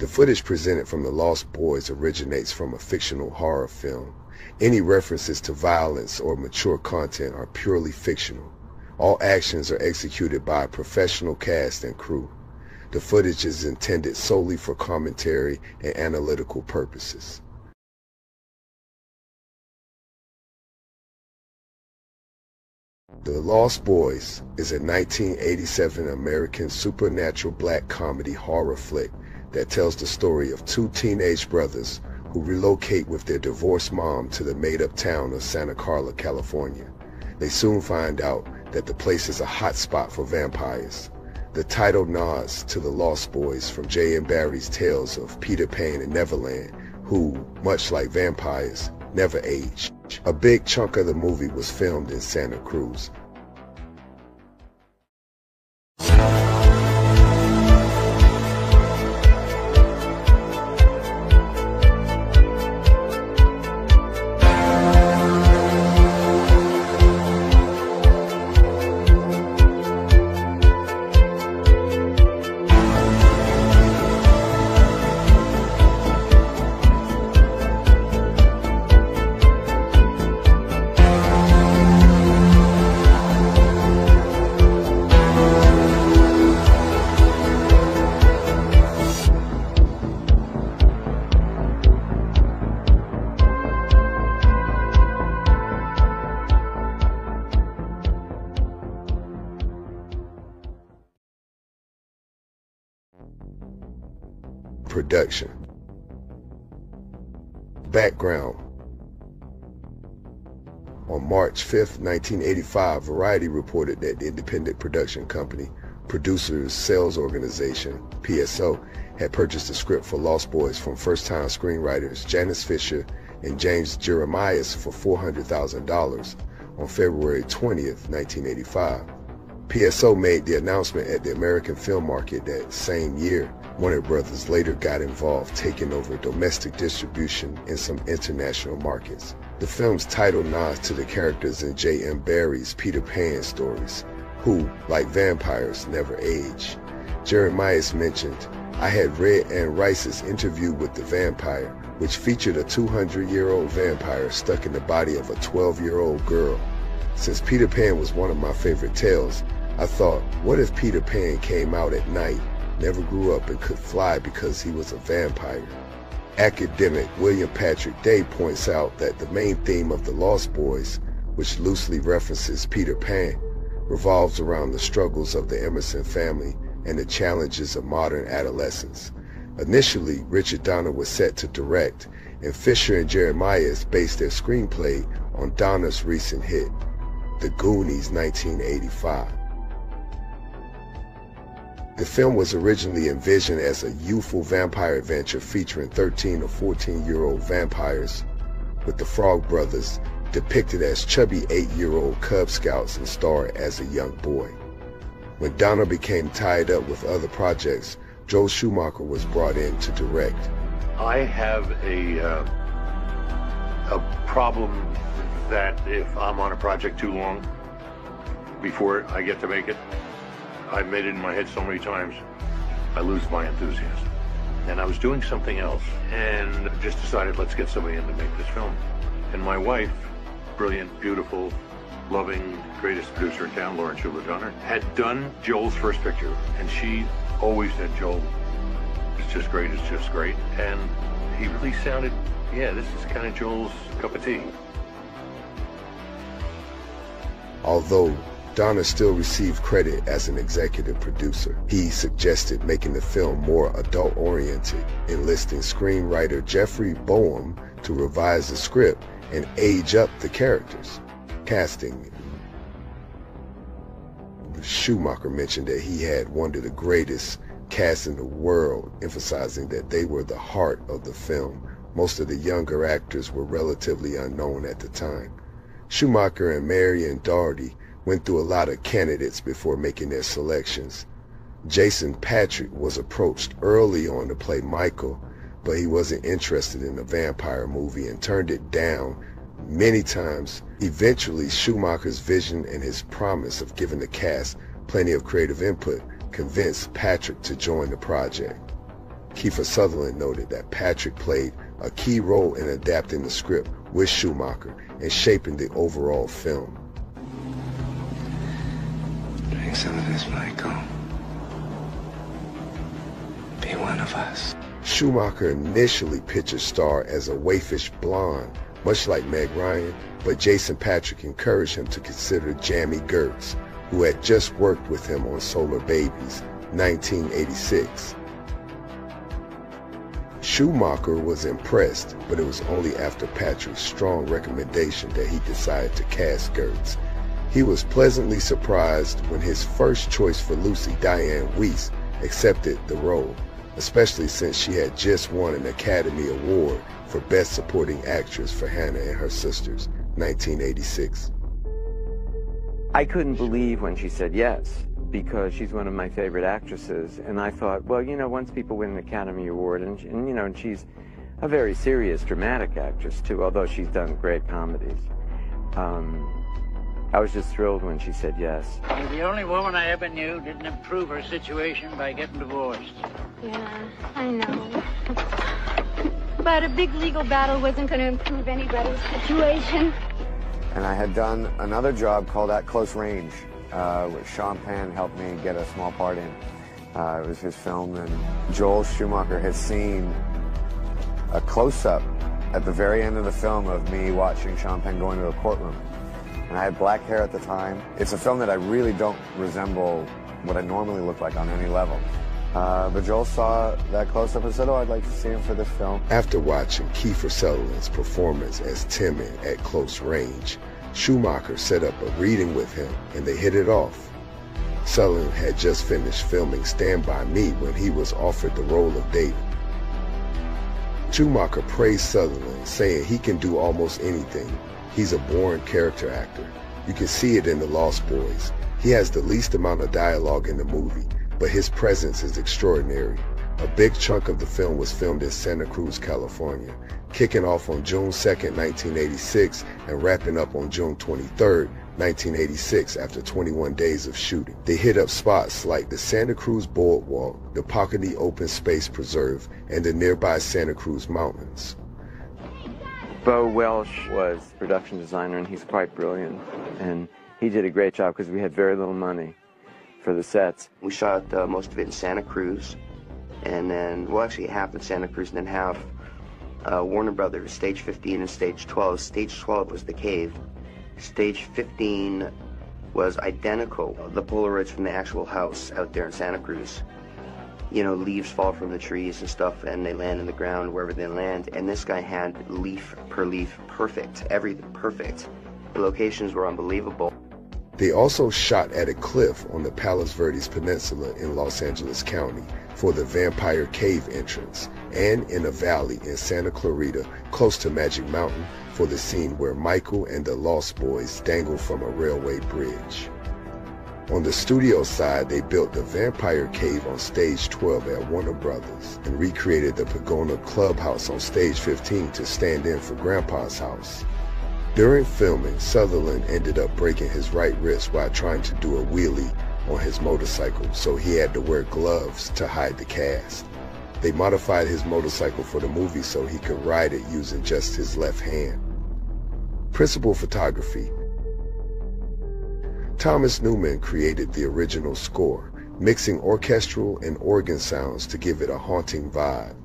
The footage presented from The Lost Boys originates from a fictional horror film. Any references to violence or mature content are purely fictional. All actions are executed by a professional cast and crew. The footage is intended solely for commentary and analytical purposes. The Lost Boys is a 1987 American supernatural black comedy horror flick that tells the story of two teenage brothers who relocate with their divorced mom to the made-up town of Santa Carla, California. They soon find out that the place is a hot spot for vampires. The title nods to the Lost Boys from J.M. Barrie's tales of Peter Pan and Neverland, who, much like vampires, never age. A big chunk of the movie was filmed in Santa Cruz. Production. Background. On March 5, 1985, Variety reported that the independent production company, Producers Sales Organization, PSO, had purchased the script for Lost Boys from first-time screenwriters Janice Fisher and James Jeremias for $400,000 on February 20, 1985. PSO made the announcement at the American Film Market that same year. Warner Brothers later got involved, taking over domestic distribution in some international markets. The film's title nods to the characters in J.M. Barrie's Peter Pan stories, who, like vampires, never age. Jeremias mentioned, "I had read Anne Rice's Interview with the Vampire, which featured a 200-year-old vampire stuck in the body of a 12-year-old girl. Since Peter Pan was one of my favorite tales, I thought, what if Peter Pan came out at night, never grew up, and could fly because he was a vampire?" Academic William Patrick Day points out that the main theme of The Lost Boys, which loosely references Peter Pan, revolves around the struggles of the Emerson family and the challenges of modern adolescence. Initially, Richard Donner was set to direct, and Fisher and Jeremias based their screenplay on Donner's recent hit, The Goonies, 1985. The film was originally envisioned as a youthful vampire adventure featuring 13 or 14-year-old vampires, with the Frog Brothers depicted as chubby 8-year-old Cub Scouts and starred as a young boy. When Donner became tied up with other projects, Joel Schumacher was brought in to direct. I have a problem that if I'm on a project too long before I get to make it, I've made it in my head so many times, I lose my enthusiasm. And I was doing something else and just decided, let's get somebody in to make this film. And my wife, brilliant, beautiful, loving, greatest producer in town, Lauren Schuler-Donner, had done Joel's first picture. And she always said, Joel, it's just great, it's just great. And he really sounded, yeah, this is kind of Joel's cup of tea. Although Donner still received credit as an executive producer, he suggested making the film more adult-oriented, enlisting screenwriter Jeffrey Boehm to revise the script and age up the characters. Casting. Schumacher mentioned that he had one of the greatest casts in the world, emphasizing that they were the heart of the film. Most of the younger actors were relatively unknown at the time. Schumacher and Marion Doherty went through a lot of candidates before making their selections. Jason Patric was approached early on to play Michael, but he wasn't interested in a vampire movie and turned it down many times. Eventually, Schumacher's vision and his promise of giving the cast plenty of creative input convinced Patric to join the project. Kiefer Sutherland noted that Patrick played a key role in adapting the script with Schumacher and shaping the overall film. Drink some of this, Michael. Be one of us. Schumacher initially pictured Starr as a waifish blonde, much like Meg Ryan, but Jason Patric encouraged him to consider Jamie Gertz, who had just worked with him on Solar Babies, 1986. Schumacher was impressed, but it was only after Patric's strong recommendation that he decided to cast Gertz. He was pleasantly surprised when his first choice for Lucy, Diane Weiss, accepted the role, especially since she had just won an Academy Award for Best Supporting Actress for Hannah and Her Sisters, 1986. I couldn't believe when she said yes, because she's one of my favorite actresses, and I thought, well, you know, once people win an Academy Award, and you know, and she's a very serious dramatic actress too, although she's done great comedies. I was just thrilled when she said yes. You're the only woman I ever knew didn't improve her situation by getting divorced. Yeah, I know. But a big legal battle wasn't going to improve anybody's situation. And I had done another job called At Close Range, which Sean Penn helped me get a small part in. It was his film, and Joel Schumacher had seen a close-up at the very end of the film of me watching Sean Penn go into a courtroom. And I had black hair at the time. It's a film that I really don't resemble what I normally look like on any level. But Joel saw that close-up and said, oh, I'd like to see him for this film. After watching Kiefer Sutherland's performance as Tim in At Close Range, Schumacher set up a reading with him, and they hit it off. Sutherland had just finished filming Stand By Me when he was offered the role of David. Schumacher praised Sutherland, saying he can do almost anything. He's a born character actor. You can see it in The Lost Boys. He has the least amount of dialogue in the movie, but his presence is extraordinary. A big chunk of the film was filmed in Santa Cruz, California, kicking off on June 2nd, 1986, and wrapping up on June 23rd, 1986, after 21 days of shooting. They hit up spots like the Santa Cruz Boardwalk, the Pocatello Open Space Preserve, and the nearby Santa Cruz Mountains. Bo Welsh was production designer, and he's quite brilliant, and he did a great job because we had very little money for the sets. We shot most of it in Santa Cruz, and then, well, actually half in Santa Cruz and then half Warner Brothers, Stage 15 and Stage 12. Stage 12 was the cave. Stage 15 was identical. The Polaroids from the actual house out there in Santa Cruz. You know, leaves fall from the trees and stuff, and they land in the ground wherever they land. And this guy had leaf per leaf perfect, everything perfect. The locations were unbelievable. They also shot at a cliff on the Palos Verdes Peninsula in Los Angeles County for the Vampire Cave entrance, and in a valley in Santa Clarita close to Magic Mountain for the scene where Michael and the Lost Boys dangle from a railway bridge. On the studio side, they built the Vampire Cave on Stage 12 at Warner Brothers and recreated the Pagona Clubhouse on Stage 15 to stand in for Grandpa's house. During filming, Sutherland ended up breaking his right wrist while trying to do a wheelie on his motorcycle, so he had to wear gloves to hide the cast. They modified his motorcycle for the movie so he could ride it using just his left hand. Principal photography. Thomas Newman created the original score, mixing orchestral and organ sounds to give it a haunting vibe.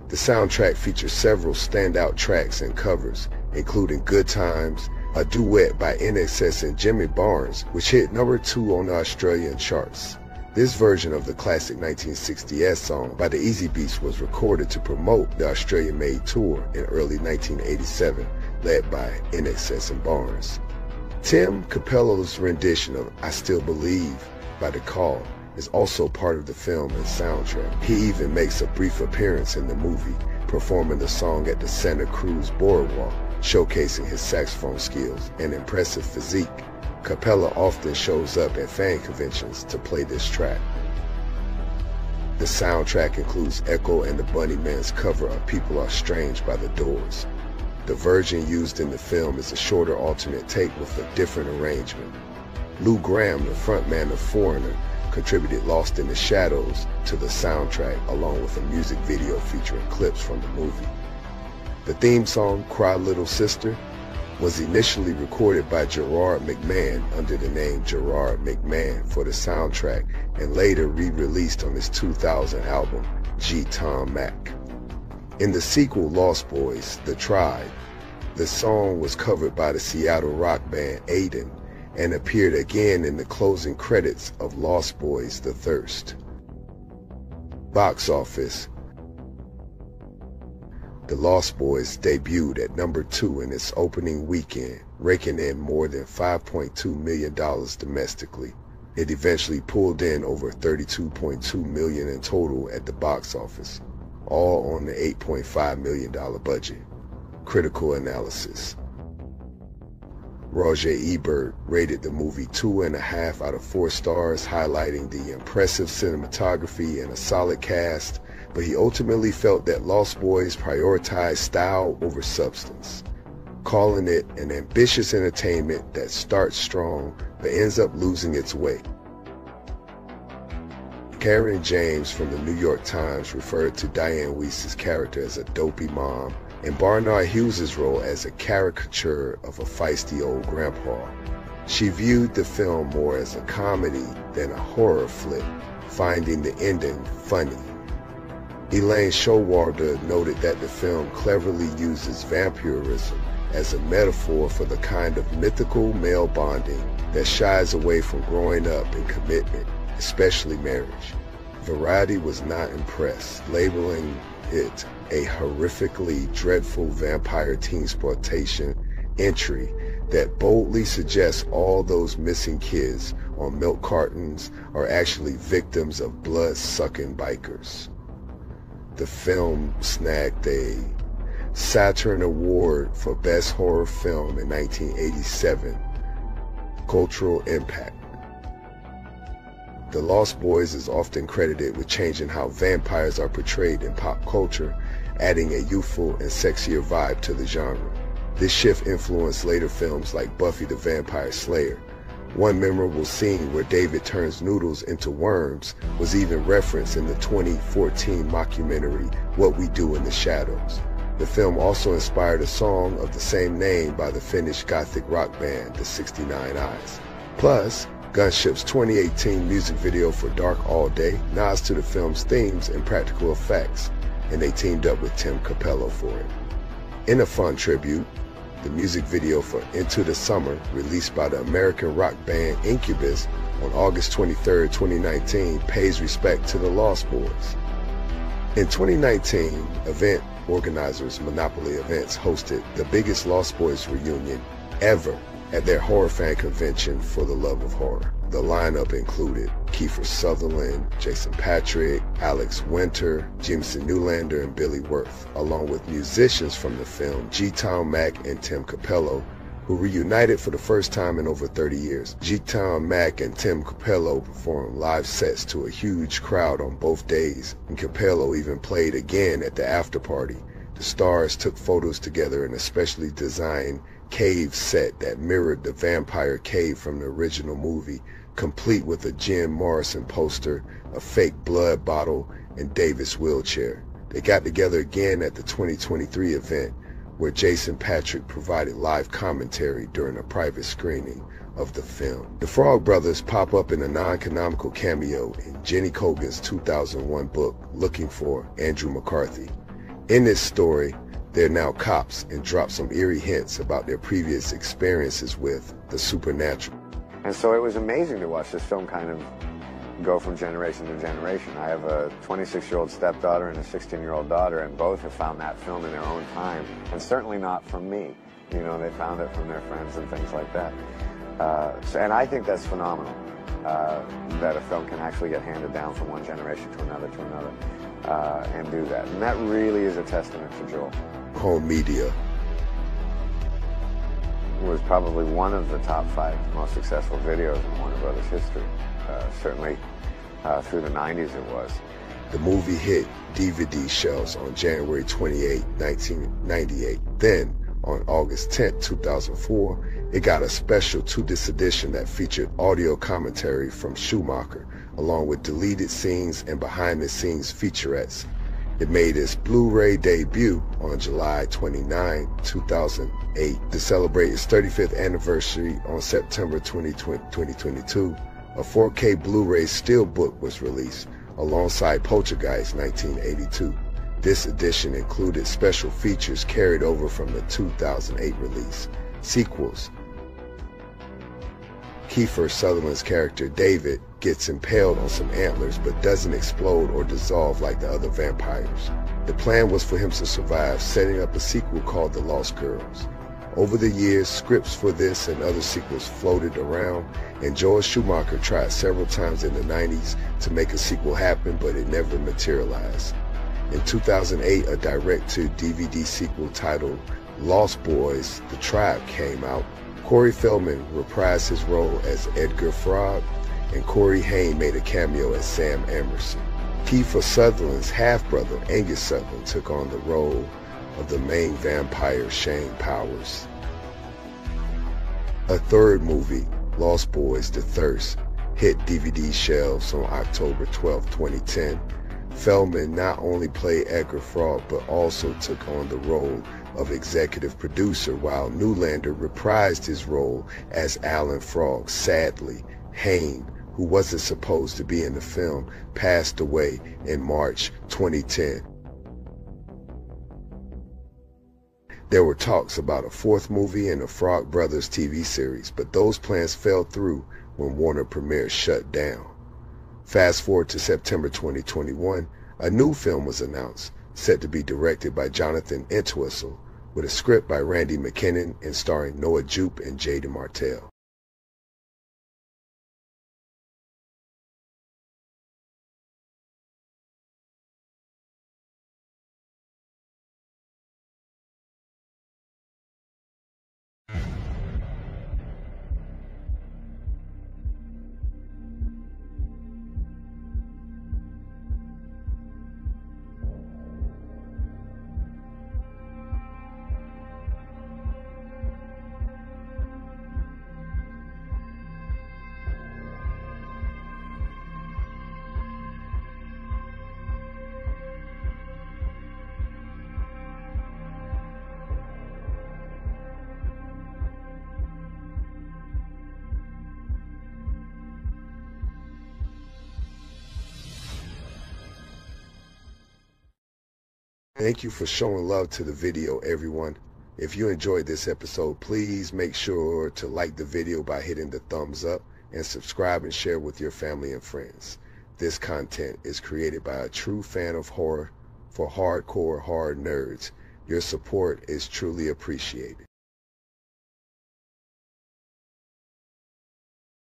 The soundtrack features several standout tracks and covers, including Good Times, a duet by NXS and Jimmy Barnes, which hit #2 on the Australian charts. This version of the classic 1960s song by the Easy Beats was recorded to promote the Australian-made tour in early 1987, led by NXS and Barnes. Tim Capello's rendition of I Still Believe by The Call is also part of the film and soundtrack. He even makes a brief appearance in the movie, performing the song at the Santa Cruz Boardwalk, showcasing his saxophone skills and impressive physique. Capello often shows up at fan conventions to play this track. The soundtrack includes Echo and the Bunnymen's cover of People Are Strange by The Doors. The version used in the film is a shorter alternate take with a different arrangement. Lou Gramm, the frontman of Foreigner, contributed Lost in the Shadows to the soundtrack, along with a music video featuring clips from the movie. The theme song, Cry Little Sister, was initially recorded by Gerard McMahon under the name Gerard McMahon for the soundtrack, and later re-released on his 2000 album, G. Tom Mac. In the sequel, Lost Boys, The Tribe, the song was covered by the Seattle rock band Aiden and appeared again in the closing credits of Lost Boys, The Thirst. Box office. The Lost Boys debuted at number 2 in its opening weekend, raking in more than $5.2 million domestically. It eventually pulled in over $32.2 million in total at the box office, all on the $8.5 million budget. Critical analysis. Roger Ebert rated the movie 2.5 out of 4 stars, highlighting the impressive cinematography and a solid cast, but he ultimately felt that Lost Boys prioritized style over substance, calling it an ambitious entertainment that starts strong but ends up losing its way. Karen James from the New York Times referred to Diane Weiss's character as a dopey mom, and Barnard Hughes' role as a caricature of a feisty old grandpa. She viewed the film more as a comedy than a horror flick, finding the ending funny. Elaine Showalter noted that the film cleverly uses vampirism as a metaphor for the kind of mythical male bonding that shies away from growing up and commitment, especially marriage. Variety was not impressed, labeling it a horrifically dreadful vampire teensploitation entry that boldly suggests all those missing kids on milk cartons are actually victims of blood-sucking bikers. The film snagged a Saturn Award for Best Horror Film in 1987. Cultural impact. The Lost Boys is often credited with changing how vampires are portrayed in pop culture, adding a youthful and sexier vibe to the genre. This shift influenced later films like Buffy the Vampire Slayer. One memorable scene where David turns noodles into worms was even referenced in the 2014 mockumentary What We Do in the Shadows. The film also inspired a song of the same name by the Finnish gothic rock band The 69 Eyes. Plus, Gunship's 2018 music video for Dark All Day nods to the film's themes and practical effects, and they teamed up with Tim Capello for it. In a fun tribute, the music video for Into the Summer, released by the American rock band Incubus on August 23, 2019, pays respect to the Lost Boys. In 2019, event organizers Monopoly Events hosted the biggest Lost Boys reunion ever at their horror fan convention for the love of horror. The lineup included Kiefer Sutherland, Jason Patric, Alex Winter, Jameson Newlander, and Billy Wirth, along with musicians from the film G. Tom Mac and Tim Capello, who reunited for the first time in over 30 years. G. Tom Mac and Tim Capello performed live sets to a huge crowd on both days, and Capello even played again at the after party. The stars took photos together in a specially designed cave set that mirrored the vampire cave from the original movie, complete with a Jim Morrison poster, a fake blood bottle, and Davis wheelchair. They got together again at the 2023 event, where Jason Patric provided live commentary during a private screening of the film. The Frog Brothers pop up in a non-canonical cameo in Jenny Cogan's 2001 book, Looking for Andrew McCarthy. In this story, they're now cops and drop some eerie hints about their previous experiences with the supernatural. And so it was amazing to watch this film kind of go from generation to generation. I have a 26-year-old stepdaughter and a 16-year-old daughter, and both have found that film in their own time, and certainly not from me. You know, they found it from their friends and things like that. And I think that's phenomenal, that a film can actually get handed down from one generation to another and do that. And that really is a testament to Joel. Home media. It was probably one of the top 5 most successful videos in Warner Brothers history. Certainly through the 90s it was. The movie hit DVD shelves on January 28, 1998. Then, on August 10, 2004, It got a special two-disc edition that featured audio commentary from Schumacher, along with deleted scenes and behind-the-scenes featurettes. It made its Blu-ray debut on July 29, 2008. To celebrate its 35th anniversary on September 2022, a 4K Blu-ray Steelbook was released alongside Poltergeist 1982. This edition included special features carried over from the 2008 release. Sequels. Kiefer Sutherland's character David gets impaled on some antlers but doesn't explode or dissolve like the other vampires. The plan was for him to survive, setting up a sequel called The Lost Girls. Over the years, scripts for this and other sequels floated around, and Joel Schumacher tried several times in the 90s to make a sequel happen, but it never materialized. In 2008, a direct-to-DVD sequel titled Lost Boys: The Tribe came out. Corey Feldman reprised his role as Edgar Frog, and Corey Haim made a cameo as Sam Emerson. Kiefer Sutherland's half-brother, Angus Sutherland, took on the role of the main vampire, Shane Powers. A third movie, Lost Boys: The Thirst, hit DVD shelves on October 12, 2010. Feldman not only played Edgar Frog, but also took on the role of executive producer, while Newlander reprised his role as Alan Frog. Sadly, Haim, who wasn't supposed to be in the film, passed away in March 2010. There were talks about a fourth movie and a Frog Brothers TV series, but those plans fell through when Warner Premiere shut down. Fast forward to September 2021, a new film was announced, set to be directed by Jonathan Entwistle, with a script by Randy McKinnon and starring Noah Jupe and Jaden Martell. Thank you for showing love to the video, everyone. If you enjoyed this episode, please make sure to like the video by hitting the thumbs up and subscribe and share with your family and friends. This content is created by a true fan of horror for hardcore horror nerds. Your support is truly appreciated.